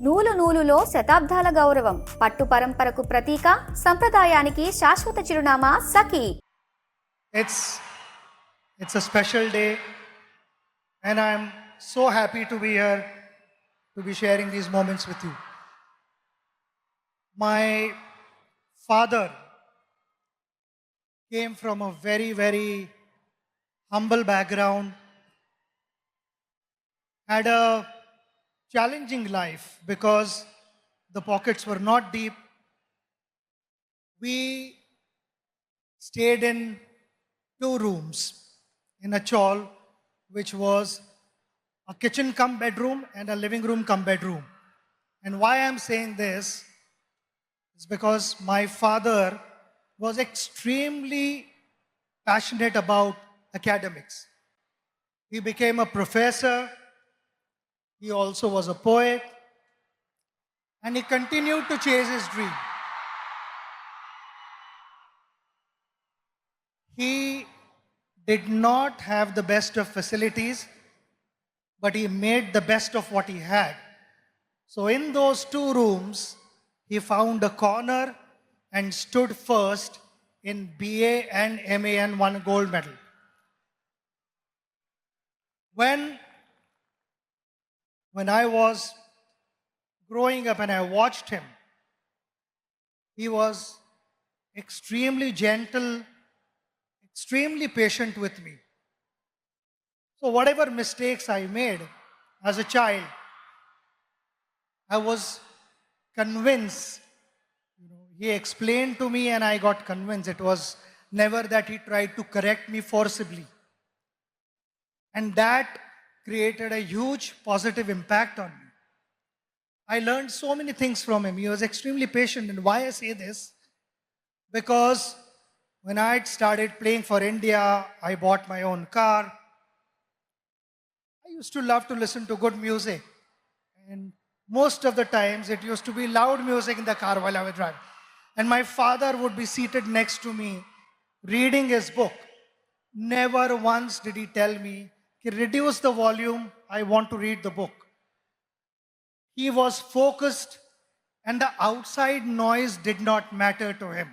నూలు నూలులో శతాబ్దాల గౌరవం, పట్టు పరంపరకు ప్రతీక, సంప్రదాయానికి శాశ్వత చిరునామా సఖీ. It's a special day and I'm so happy to be here to be sharing these moments with you. My father came from a very, very humble background, had a challenging life because the pockets were not deep. We stayed in 2 rooms in a chawl, which was a kitchen cum bedroom and a living room cum bedroom. And why I'm saying this is because my father was extremely passionate about academics. He became a professor. He also was a poet, and he continued to chase his dream. He did not have the best of facilities, but he made the best of what he had. So in those 2 rooms, he found a corner and stood first in BA and MA and won a gold medal. When I was growing up and I watched him, he was extremely gentle, extremely patient with me. So whatever mistakes I made as a child, I was convinced. He explained to me and I got convinced. It was never that he tried to correct me forcibly. And that created a huge positive impact on me. I learned so many things from him. He was extremely patient. And why I say this? Because when I started playing for India, I bought my own car. I used to love to listen to good music. And most of the times it used to be loud music in the car while I was driving. And my father would be seated next to me reading his book. Never once did he tell me, reduce the volume, I want to read the book. He was focused and the outside noise did not matter to him.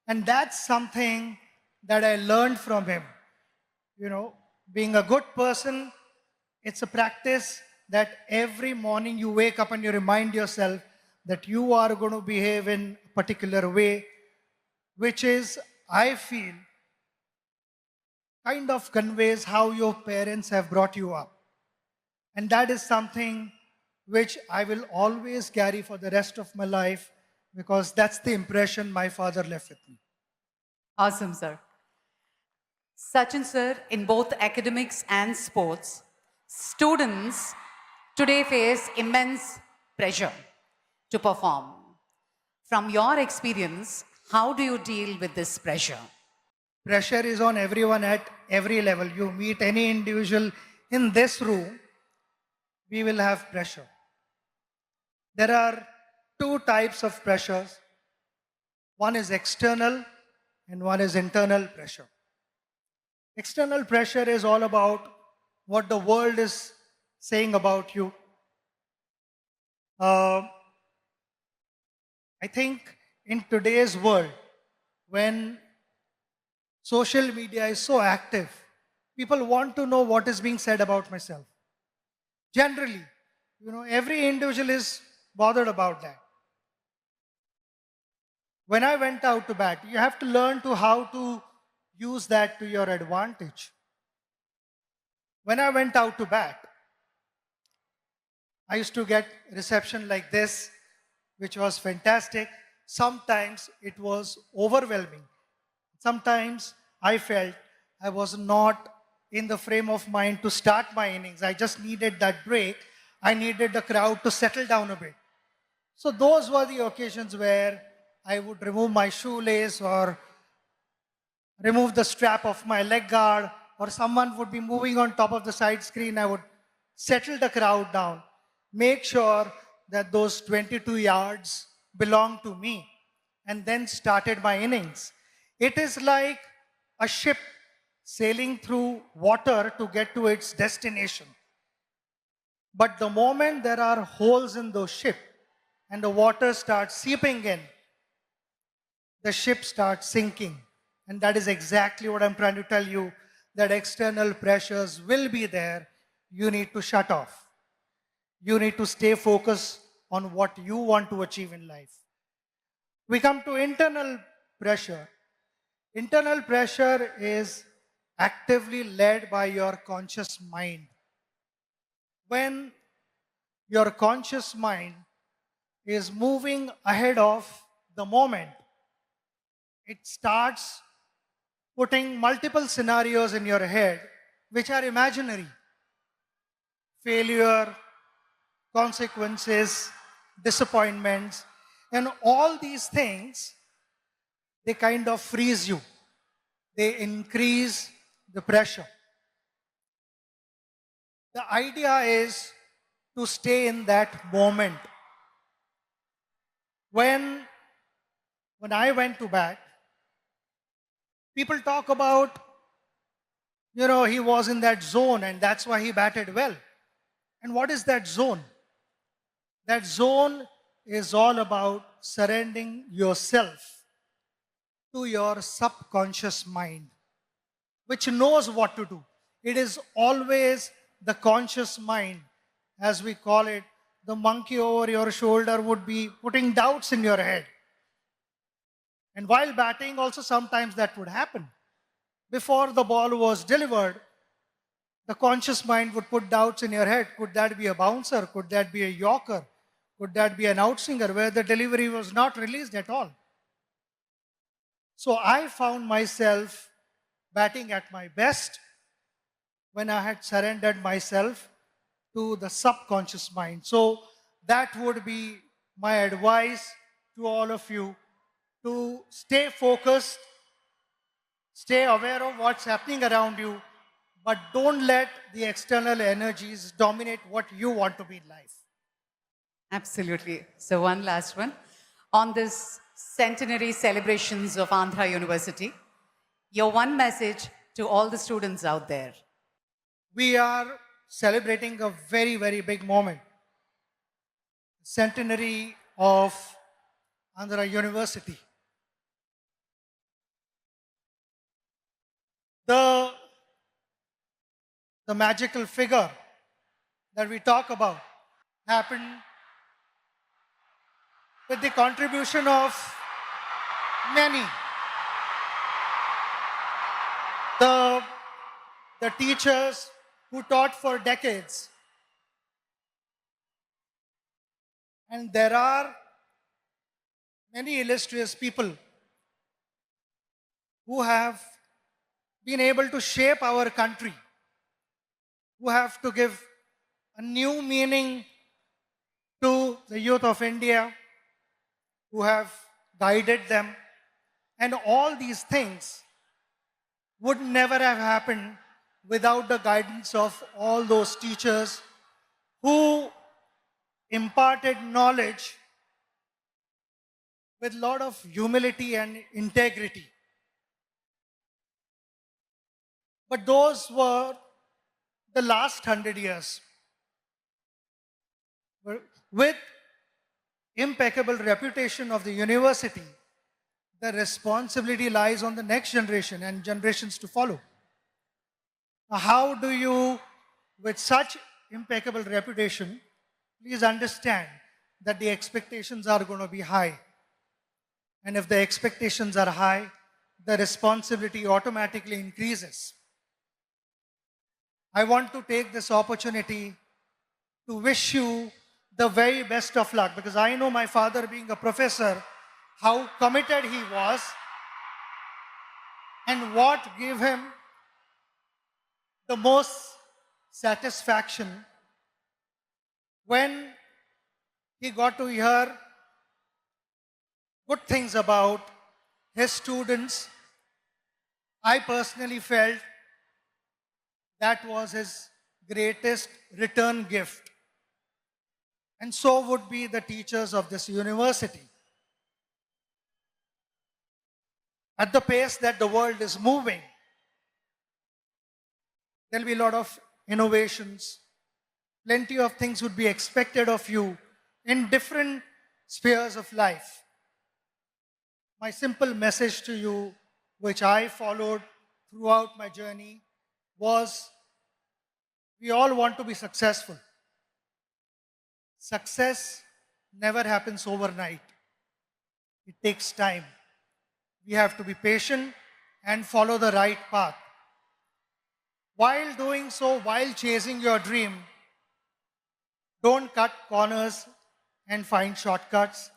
And that's something that I learned from him. Being a good person, it's a practice that every morning you wake up and you remind yourself that you are going to behave in a particular way, which is, I feel, kind of conveys how your parents have brought you up. And that is something which I will always carry for the rest of my life because that's the impression my father left with me. Awesome, sir. Sachin, sir, in both academics and sports, students today face immense pressure to perform. From your experience, how do you deal with this pressure? Pressure is on everyone at every level. You meet any individual in this room, we will have pressure. There are 2 types of pressures. One is external and one is internal pressure. External pressure is all about what the world is saying about you. I think in today's world, when social media is so active, people want to know what is being said about myself. Generally, every individual is bothered about that. When I went out to bat, you have to learn how to use that to your advantage. When I went out to bat, I used to get reception like this, which was fantastic. Sometimes it was overwhelming. Sometimes I felt I was not in the frame of mind to start my innings. I just needed that break. I needed the crowd to settle down a bit. So those were the occasions where I would remove my shoelace or remove the strap of my leg guard, or someone would be moving on top of the side screen. I would settle the crowd down, make sure that those 22 yards belonged to me, and then started my innings. It is like a ship sailing through water to get to its destination. But the moment there are holes in the ship and the water starts seeping in, the ship starts sinking. And that is exactly what I'm trying to tell you, that external pressures will be there. You need to shut off. You need to stay focused on what you want to achieve in life. We come to internal pressure. Internal pressure is actively led by your conscious mind. When your conscious mind is moving ahead of the moment, it starts putting multiple scenarios in your head which are imaginary. Failure, consequences, disappointments, and all these things, they kind of freeze you. They increase the pressure. The idea is to stay in that moment. When I went to bat, people talk about, he was in that zone and that's why he batted well. And what is that zone? That zone is all about surrendering yourself to your subconscious mind, which knows what to do. It is always the conscious mind, as we call it. The monkey over your shoulder would be putting doubts in your head. And while batting, also sometimes that would happen. Before the ball was delivered, the conscious mind would put doubts in your head. Could that be a bouncer? Could that be a yorker? Could that be an outswinger where the delivery was not released at all? So I found myself batting at my best when I had surrendered myself to the subconscious mind. So that would be my advice to all of you, to stay focused, stay aware of what's happening around you, but don't let the external energies dominate what you want to be in life. Absolutely. So one last one. On this centenary celebrations of Andhra University, your one message to all the students out there. We are celebrating a very, very big moment. Centenary of Andhra University. The magical figure that we talk about happened with the contribution of many. The teachers who taught for decades. And there are many illustrious people who have been able to shape our country, who have to give a new meaning to the youth of India, who have guided them. And all these things would never have happened without the guidance of all those teachers who imparted knowledge with a lot of humility and integrity. But those were the last 100 years. With impeccable reputation of the university, the responsibility lies on the next generation and generations to follow. Now, how do you, with such impeccable reputation, please understand that the expectations are going to be high. And if the expectations are high, the responsibility automatically increases. I want to take this opportunity to wish you the very best of luck, because I know my father, being a professor, how committed he was and what gave him the most satisfaction when he got to hear good things about his students. I personally felt that was his greatest return gift. And so would be the teachers of this university. At the pace that the world is moving, there'll be a lot of innovations, plenty of things would be expected of you in different spheres of life. My simple message to you, which I followed throughout my journey, was we all want to be successful. Success never happens overnight. It takes time. We have to be patient and follow the right path. While doing so, while chasing your dream, don't cut corners and find shortcuts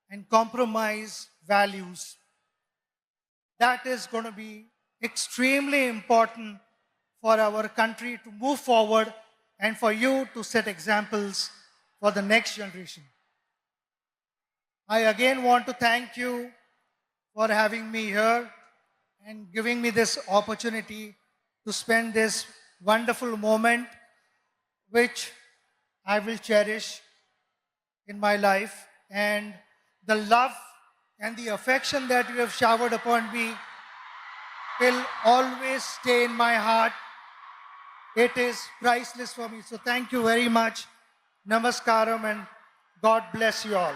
and compromise values. That is going to be extremely important for our country to move forward and for you to set examples for the next generation. I again want to thank you for having me here and giving me this opportunity to spend this wonderful moment, which I will cherish in my life. And the love and the affection that you have showered upon me will always stay in my heart. It is priceless for me. So thank you very much. Namaskaram and God bless you all.